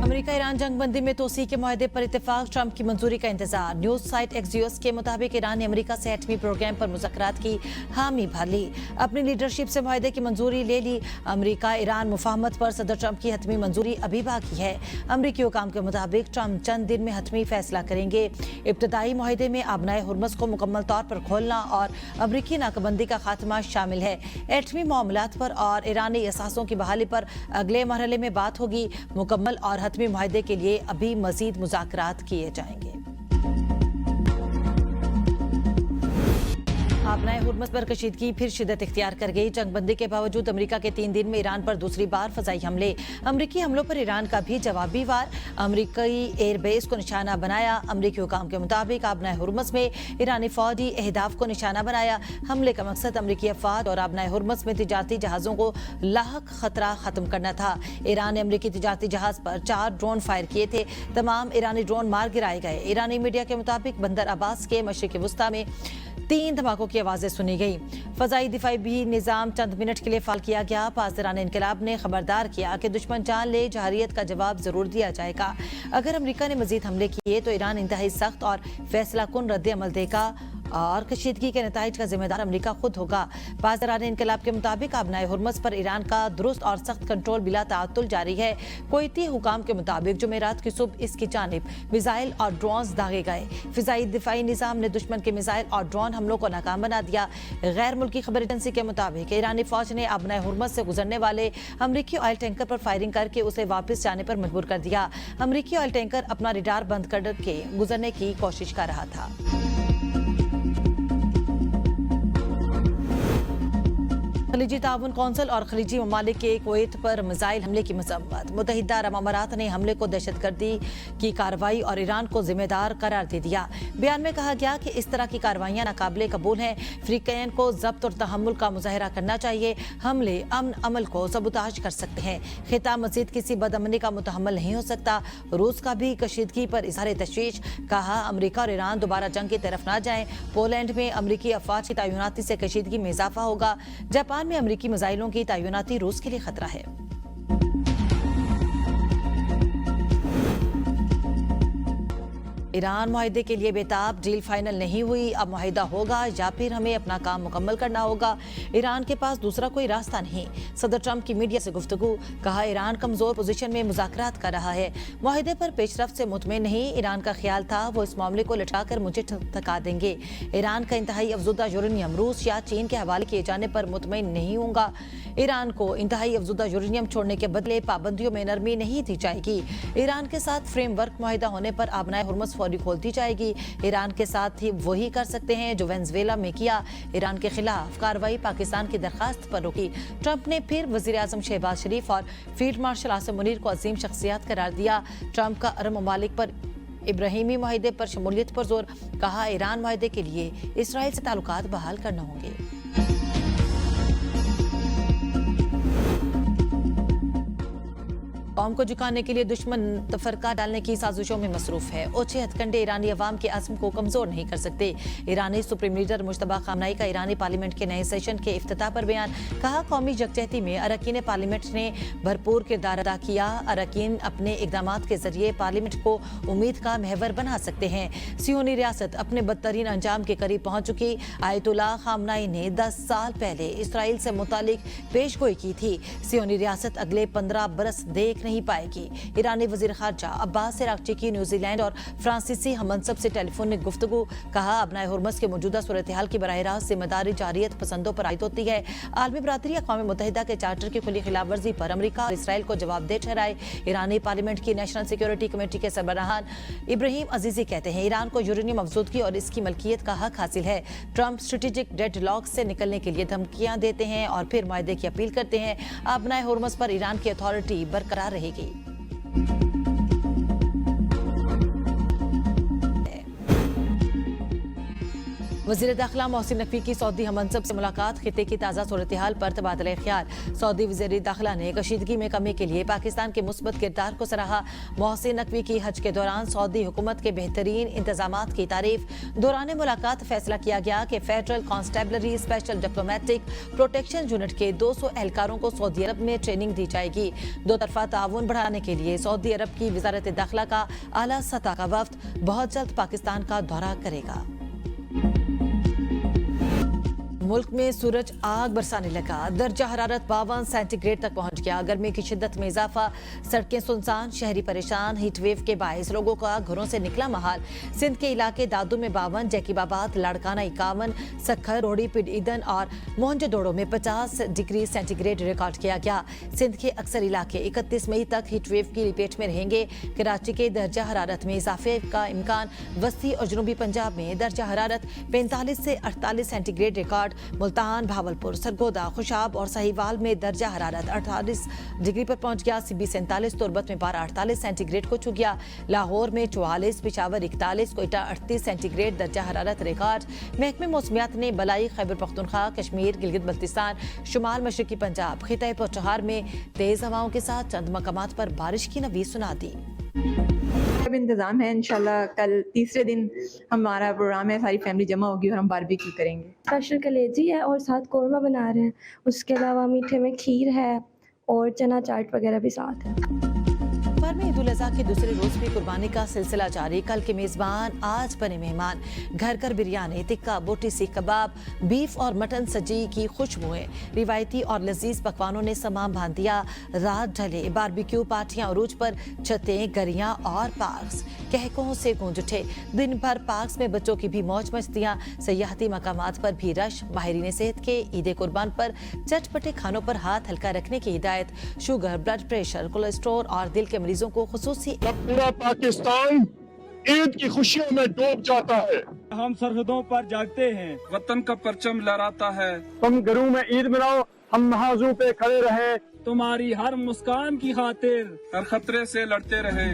America Iran जंगबंदी में तोसी के मुआहदे पर इत्तेफाक, ट्रंप की मंजूरी का इंतजार। न्यूज साइट एक्सियोस के मुताबिक ईरान ने अमेरिका से एटमी प्रोग्राम पर मुज़ाकरात की हामी भर ली, अपनी लीडरशिप से मुआहदे की मंजूरी ले ली। अमेरिका ईरान मुफाहमत पर सदर ट्रंप की हतमी मंजूरी अभी बाकी है। अमरीकी हुकाम के मुताबिक ट्रंप चंद दिन में हतमी फैसला करेंगे। इब्तदाई मुआहदे में आबनाए हुर्मस को मुकम्मल तौर पर खोलना और अमरीकी नाकाबंदी का खात्मा शामिल है। एटमी मामलात पर और ईरानी असासों की बहाली पर अगले मरहले में बात होगी। मुकम्मल और हतमी मुआहदे के लिए अभी मजीद मुज़ाकरात किए जाएंगे। आबनाए हुर्मस पर कशीदगी फिर शिदत इख्तियार कर गई। जंगबंदी के बावजूद अमेरिका के 3 दिन में ईरान पर दूसरी बार फजाई हमले। अमरीकी हमलों पर ईरान का भी जवाबी वार, अमरीकी एयरबेस को निशाना बनाया। अमरीकी हुकाम के मुताबिक आबनाए हुर्मस में ईरानी फौजी अहदाफ को निशाना बनाया। हमले का मकसद अमरीकी अफवाद और आबनाए हुर्मस में तिजारती जहाज़ों को लाहक खतरा खत्म करना था। ईरान ने अमरीकी तिजारती जहाज़ पर 4 ड्रोन फायर किए थे। तमाम ईरानी ड्रोन मार गिराए गए। ईरानी मीडिया के मुताबिक बंदर अब्बास के मशरिक़ वुस्ता में 3 धमाकों की आवाज़ें सुनी गई। फ़ज़ाई दिफाई भी निज़ाम चंद मिनट के लिए फाल किया गया। पासदारान इनकलाब ने खबरदार किया कि दुश्मन जान ले, जहारियत का जवाब ज़रूर दिया जाएगा। अगर अमेरिका ने मज़ीद हमले किए तो ईरान इंतहाई सख्त और फैसला कुन रद्द अमल देगा और कशीदगी के नताइज का जिम्मेदार अमेरिका खुद होगा। पासदारान इनकलाब के मुताबिक आबनाए हुर्मस पर ईरान का दुरुस्त और सख्त कंट्रोल बिला ताअत्तुल जारी है। कुवैती हुकाम के मुताबिक जुमेरात की सुबह इसकी जानिब मिसाइल और ड्रोन्स दागे गए। फ़िज़ाई दिफाई निज़ाम ने दुश्मन के मिसाइल और ड्रोन हमलों को नाकाम बना दिया। गैर मुल्की खबर एजेंसी के मुताबिक ईरानी फौज ने आबनाए हुर्मस से गुजरने वाले अमरीकी ऑयल टैंकर पर फायरिंग करके उसे वापस जाने पर मजबूर कर दिया। अमरीकी ऑयल टैंकर अपना रडार बंद करके गुजरने की कोशिश कर रहा था। खलीजी ताउन कौंसिल और खलीजी ममालिक के कुवैत पर मिसाइल हमले की मजम्मत। मुत्तहिदा अरब अमारात ने हमले को दहशतगर्दी की कार्रवाई और ईरान को जिम्मेदार करार दे दिया। बयान में कहा गया कि इस तरह की कार्रवाइयां नाकाबिले कबूल हैं। फ्रीकैन को जब्त और तहम्मुल का मुजाहरा करना चाहिए। हमले अमन अमल को सबूताज कर सकते हैं। खिता मजीद किसी बदअमनी का मुतहम्मल नहीं हो सकता। रूस का भी कशीदगी पर इजहार तशवीश। कहा अमरीका और ईरान दोबारा जंग की तरफ ना जाएं। पोलैंड में अमरीकी अफवाज की तैनाती से कशीदगी में इजाफा होगा। जापान में अमरीकी मिसाइलों की तैनाती रूस के लिए खतरा है। ईरान मुआहदे के लिए बेताब, डील फाइनल नहीं हुई, अब मुआहदा होगा या फिर हमें अपना काम मुकम्मल करना होगा। ईरान के पास दूसरा कोई रास्ता नहीं। सदर ट्रंप की मीडिया से गुफ्तगू। कहा ईरान कमजोर पोजीशन में मुज़ाकरात कर रहा है। मुआहदे पर पेशरफ्त से मुतमईन नहीं। ईरान का ख्याल था वो इस मामले को लटकाकर मुझे थका देंगे। ईरान का इंतहाई अफजुदा यूरेनियम रूस या चीन के हवाले किए जाने पर मुतमईन नहीं होगा। ईरान को इंतहाई अफजुदा यूरेनियम छोड़ने के बदले पाबंदियों में नरमी नहीं दी जाएगी। ईरान के साथ फ्रेमवर्क मुआहदा होने पर आबनाए हुर्मस फौरी खोल दी जाएगी। ईरान के साथ ही वही कर सकते हैं जो वेनेजुएला में किया। ईरान के खिलाफ कार्रवाई पाकिस्तान की दरखास्त पर रोकी। ट्रंप ने फिर वजीर आजम शहबाज शरीफ और फील्ड मार्शल आसिम मुनीर को अजीम शख्सियत करार दिया। ट्रंप का अरब ममालिक पर इब्राहिमी मुआहदे पर शमूलियत पर जोर। कहा ईरान मुआहदे के लिए इसराइल से ताल्लुकात बहाल करना होंगे। कौम को झुकाने के लिए दुश्मन तफरका डालने की साजिशों में मसरूफ है। ओछे हथकंडे ईरानी अवाम के आज़म को कमजोर नहीं कर सकते। ईरानी सुप्रीम लीडर मुश्तबा खामनाई का ईरानी पार्लियामेंट के नए सेशन के इफ्तिताह पर बयान। कहा कौमी यकजहती में अरकान पार्लियामेंट ने भरपूर किरदार अदा किया। अरकान अपने इकदाम के जरिए पार्लियामेंट को उम्मीद का महवर बना सकते हैं। सियोनी रियासत अपने बदतरीन अंजाम के करीब पहुंच चुकी। आयतुल्लाह खामनाई ने 10 साल पहले इसराइल से मुतालिक पेशगोई की थी। सियोनी रियासत अगले 15 बरस देख नहीं पाएगी। ईरानी वजीर खारजा अब्बास अरागची की न्यूजीलैंड और फ्रांसीसी हममनसब से टेलीफोनिक गुफ्तगू। कहा अबनाए हुर्मस के मौजूदा सूरत हाल की बराह रास्त जिम्मेदारी जारियत पसंदों पर आयद होती है। आलमी बरादरी अक़वाम मुत्तहिदा के चार्टर की खुली खिलाफ वर्जी पर अमरीका और इसराइल को जवाबदेह ठहराए। ईरानी पार्लियामेंट की नेशनल सिक्योरिटी कमेटी के सरबराहान इब्राहिम अजीजी कहते हैं ईरान को यूरेनियम अफजुदगी और इसकी मलकियत का हक हासिल है। ट्रंप स्ट्रेटेजिक डेडलॉक से निकलने के लिए धमकियां देते हैं और फिर मुआहदे की अपील करते हैं। अबनाए हुर्मस पर ईरान की अथॉरिटी बरकरार रहेगी। वज़ीर दाखिला मोहसिन नकवी की सऊदी हममंसब से मुलाकात, खित्ते की ताज़ा सूरत हाल पर तबादला ख्याल। सऊदी वज़ीर दाखिला ने कशीदगी में कमी के लिए पाकिस्तान के मुस्बत किरदार को सराहा। मोहसिन नकवी की हज के दौरान सऊदी हुकूमत के बेहतरीन इंतजामात की तारीफ। दौरान मुलाकात फैसला किया गया कि federal constabulary special diplomatic protection unit के 200 एहलकारों को सऊदी अरब में ट्रेनिंग दी जाएगी। दो तरफा ताउन बढ़ाने के लिए सऊदी अरब की वज़ारत दाखिला का आला सतह का वफ्द बहुत जल्द पाकिस्तान का दौरा करेगा। मुल्क में सूरज आग बरसाने लगा, दर्जा हरारत 52 सेंटीग्रेड तक पहुंच गया। गर्मी की शिद्दत में इजाफा, सड़कें सुनसान, शहरी परेशान। हीट वेव के बायस लोगों का घरों से निकला महाल। सिंध के इलाके दादू में 52, जैकीबाबाद, लाड़काना 51, सखर, रोड़ी, पिंड ईदन और मोहनजोदड़ो में 50 डिग्री सेंटीग्रेड रिकॉर्ड किया गया। सिंध के अक्सर इलाके 31 मई तक हीट वेव की लपेट में रहेंगे। कराची के दर्जा हरारत में इजाफे का इम्कान। वस्ती और जनूबी पंजाब में दर्जा हरारत 45 से 48 सेंटीग्रेड रिकॉर्ड। मुल्तान, भावलपुर, सरगोदा, खुशाब और साहिवाल में दर्जा हरारत 48 डिग्री पर पहुंच गया। सिबी 47, तुरबत में पारा 48 सेंटीग्रेड को छू गया। लाहौर में 44, पिशावर 41, कोयटा 38 सेंटीग्रेड दर्जा हरारत रिकॉर्ड। महकमे मौसमियात ने बलाई खैबर पख्तूनख्वा, कश्मीर, गिलगित बल्तिस्तान, शुमाल मशरकी पंजाब, खिताए पोचहार में तेज हवाओं के साथ चंद मकामात पर बारिश की नवीद सुना दी। अब इंतज़ाम है इंशाल्लाह कल तीसरे दिन हमारा प्रोग्राम है, सारी फैमिली जमा होगी और हम बारबेक्यू करेंगे। स्पेशल कलेजी है और साथ कोरमा बना रहे हैं। उसके अलावा मीठे में खीर है और चना चाट वगैरह भी साथ है। पर में ईद उल अज़हा के दूसरे रोज भी कुर्बानी का सिलसिला जारी। कल के मेजबान आज बने मेहमान। घर घर बिरयानी, टिक्का, बोटी, सीख कबाब, बीफ और मटन सजी की खुशबुएं। रिवायती और लजीज पकवानों ने समाम बांध दिया। रात ढले, बारबेक्यू पार्टियां अरूज पर, छतें, गरियां और पार्क्स कहकों से गूंज उठे। दिन भर पार्क्स में बच्चों की भी मौज मस्तियां। सयाहती मकामात पर भी रश। माहिरीन सेहत के ईद कुर्बान पर चटपटे खानों पर हाथ हल्का रखने की हिदायत। शुगर, ब्लड प्रेशर, कोलेस्ट्रॉल और दिल के मरीजों को खुसूसी। पूरा पाकिस्तान ईद की खुशियों में डूब जाता है। हम सरहदों पर जागते हैं, वतन का परचम लहराता है। तुम घरों में ईद मनाओ, हम नमाजों पे खड़े रहे। तुम्हारी हर मुस्कान की खातिर हर खतरे से लड़ते रहे।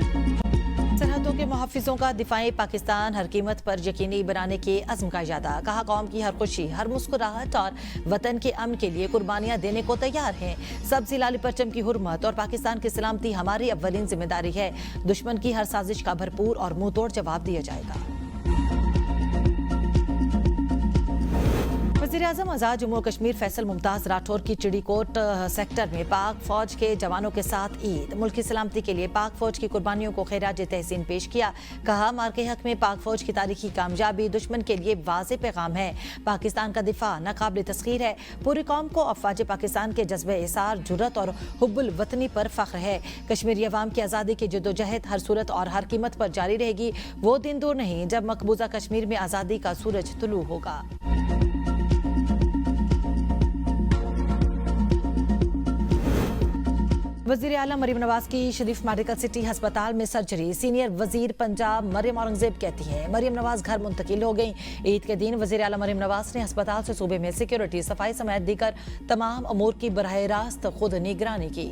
सरहदों के मुहाफिजों का दिफाई पाकिस्तान हर कीमत पर यकीनी बनाने के अज़्म का इजादा। कहा कौम की हर खुशी, हर मुस्कुराहट और वतन के अमन के लिए कुर्बानियां देने को तैयार हैं। सब्ज़ी लाली परचम की हुर्मत और पाकिस्तान की सलामती हमारी अव्वलीन जिम्मेदारी है। दुश्मन की हर साजिश का भरपूर और मुंह तोड़ जवाब दिया जाएगा। वज़ीर-ए-आज़म आज़ाद जम्मू और कश्मीर फैसल मुमताज़ राठौर की चिड़ीकोट सेक्टर में पाक फौज के जवानों के साथ ईद। मुल्क की सलामती के लिए पाक फौज की कुर्बानियों को खैराज तहसीन पेश किया। कहा मार्के हक में पाक फौज की तारीखी कामयाबी दुश्मन के लिए वाज़ेह पैगाम है। पाकिस्तान का दिफा नाकाबिल तस्खीर है। पूरी कौम को अफवाज पाकिस्तान के जज्बे इसार, जुर्रत और हुब्बुल वतनी पर फख्र है। कश्मीरी अवाम की आज़ादी की जद्दोजहद हर सूरत और हर कीमत पर जारी रहेगी। वो दिन दूर नहीं जब मकबूजा कश्मीर में आज़ादी का सूरज तुलू होगा। वज़ीर आला मरीम नवाज की शरीफ मेडिकल सिटी अस्पताल में सर्जरी। सीनियर वजीर पंजाब मरियम औरंगजेब कहती हैं मरियम नवाज घर मुंतकिल हो गई। ईद के दिन वज़ीर आला मरियम नवाज ने अस्पताल से सूबे में सिक्योरिटी, सफाई समेत दीगर तमाम अमूर की बराह रास्त खुद निगरानी की।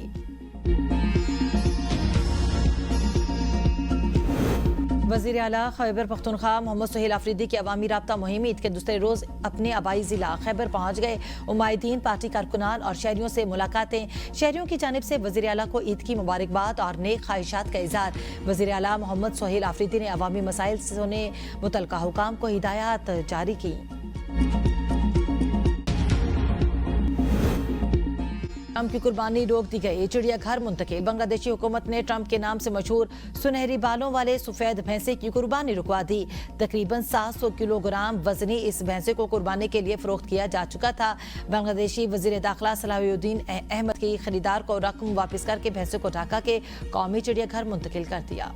वज़ीर आला खैबर पख्तूनख्वा मोहम्मद सुहेल आफरीदी की अवामी राब्ता मुहिम ईद के दूसरे रोज अपने आबाई जिला खैबर पहुंच गए। उमायदीन, पार्टी कारकुनान और शहरियों से मुलाकातें। शहरियों की जानिब से वज़ीर आला को ईद की मुबारकबाद और नेक ख्वाहिशात का इज़हार। वज़ीर आला मोहम्मद सुहेल आफरीदी ने अवामी मसाइल से मुतल्लिक़ा हुकाम को हिदायत जारी की। ट्रंप की कुर्बानी रोक दी गई, चिड़ियाघर मुंतकिल। बांग्लादेशी हुकूमत ने ट्रंप के नाम से मशहूर सुनहरी बालों वाले सफेद भैंसे की कुर्बानी रुकवा दी। तकरीबन 700 किलोग्राम वजनी इस भैंसे को कुर्बानी के लिए फरोख्त किया जा चुका था। बांग्लादेशी वजीर दाखिला सलाहुद्दीन अहमद की खरीदार को रकम वापस करके भैंसे को ढाका के कौमी चिड़ियाघर मुंतकिल कर दिया।